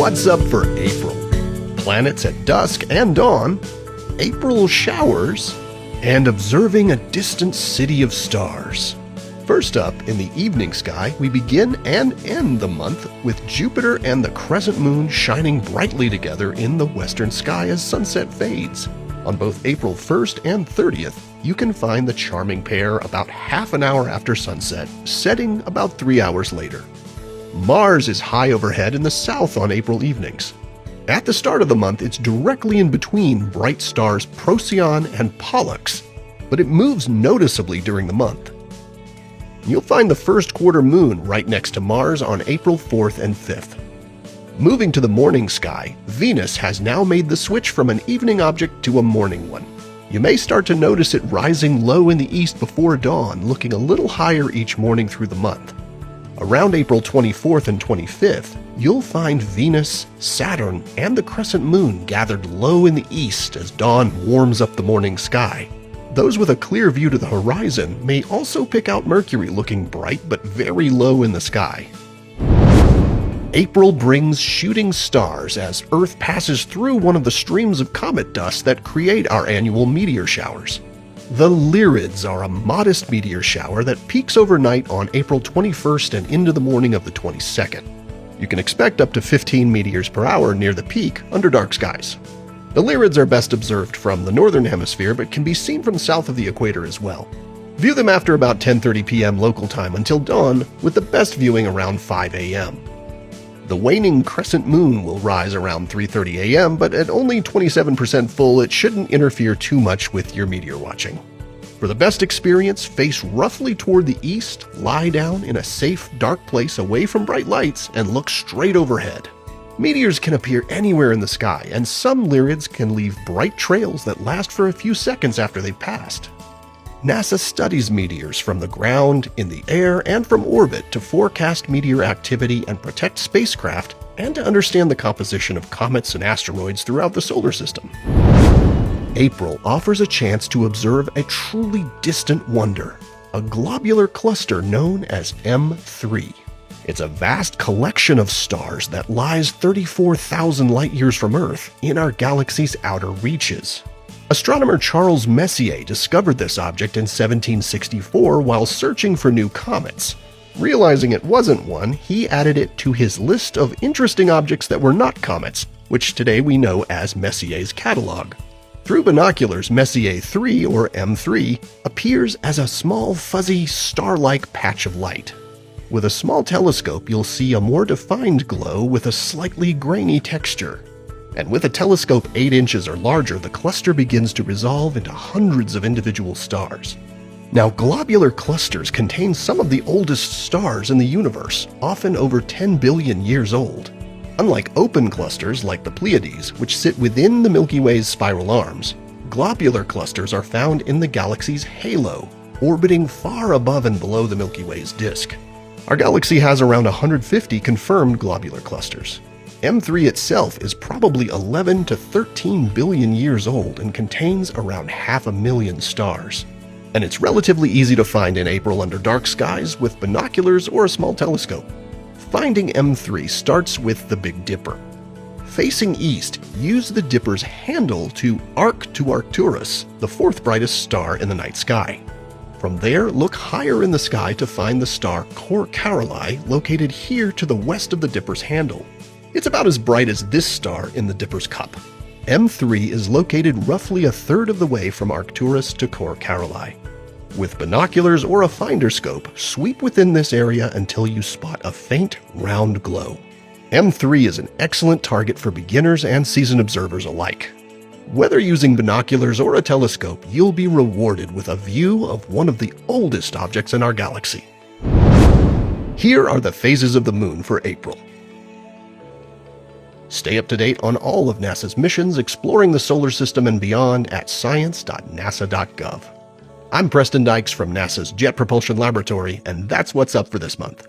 What's up for April? Planets at dusk and dawn, April showers, and observing a distant city of stars. First up, in the evening sky, we begin and end the month with Jupiter and the crescent moon shining brightly together in the western sky as sunset fades. On both April 1st and 30th, you can find the charming pair about half an hour after sunset, setting about 3 hours later. Mars is high overhead in the south on April evenings. At the start of the month, it's directly in between bright stars Procyon and Pollux, but it moves noticeably during the month. You'll find the first quarter moon right next to Mars on April 4th and 5th. Moving to the morning sky, Venus has now made the switch from an evening object to a morning one. You may start to notice it rising low in the east before dawn, looking a little higher each morning through the month. Around April 24th and 25th, you'll find Venus, Saturn, and the crescent moon gathered low in the east as dawn warms up the morning sky. Those with a clear view to the horizon may also pick out Mercury looking bright but very low in the sky. April brings shooting stars as Earth passes through one of the streams of comet dust that create our annual meteor showers. The lyrids are a modest meteor shower that peaks overnight on April 21st and into the morning of the 22nd. You can expect up to 15 meteors per hour near the peak under dark skies. The lyrids are best observed from the northern hemisphere but can be seen from south of the equator as well. View them after about 10:30 p.m. local time until dawn, with the best viewing around 5 a.m. The waning crescent moon will rise around 3:30 a.m., but at only 27% full, it shouldn't interfere too much with your meteor watching. For the best experience, face roughly toward the east, lie down in a safe, dark place away from bright lights, and look straight overhead. Meteors can appear anywhere in the sky, and some lyrids can leave bright trails that last for a few seconds after they've passed. NASA studies meteors from the ground, in the air, and from orbit to forecast meteor activity and protect spacecraft, and to understand the composition of comets and asteroids throughout the solar system. April offers a chance to observe a truly distant wonder, a globular cluster known as M3. It's a vast collection of stars that lies 34,000 light-years from Earth in our galaxy's outer reaches. Astronomer Charles Messier discovered this object in 1764 while searching for new comets. Realizing it wasn't one, he added it to his list of interesting objects that were not comets, which today we know as Messier's catalog. Through binoculars, Messier 3, or M3, appears as a small, fuzzy, star-like patch of light. With a small telescope, you'll see a more defined glow with a slightly grainy texture. And with a telescope 8 inches or larger, the cluster begins to resolve into hundreds of individual stars. Now, globular clusters contain some of the oldest stars in the universe, often over 10 billion years old. Unlike open clusters like the Pleiades, which sit within the Milky Way's spiral arms, globular clusters are found in the galaxy's halo, orbiting far above and below the Milky Way's disk. Our galaxy has around 150 confirmed globular clusters. M3 itself is probably 11 to 13 billion years old and contains around 500,000 stars. And it's relatively easy to find in April under dark skies with binoculars or a small telescope. Finding M3 starts with the Big Dipper. Facing east, use the dipper's handle to arc to Arcturus, the fourth brightest star in the night sky. From there, look higher in the sky to find the star Cor Caroli, located here to the west of the dipper's handle. It's about as bright as this star in the Dipper's cup. M3 is located roughly a third of the way from Arcturus to Cor Caroli. With binoculars or a finder scope, sweep within this area until you spot a faint, round glow. M3 is an excellent target for beginners and seasoned observers alike. Whether using binoculars or a telescope, you'll be rewarded with a view of one of the oldest objects in our galaxy. Here are the phases of the moon for April. Stay up to date on all of NASA's missions exploring the solar system and beyond at science.nasa.gov. I'm Preston Dykes from NASA's Jet Propulsion Laboratory, and that's what's up for this month.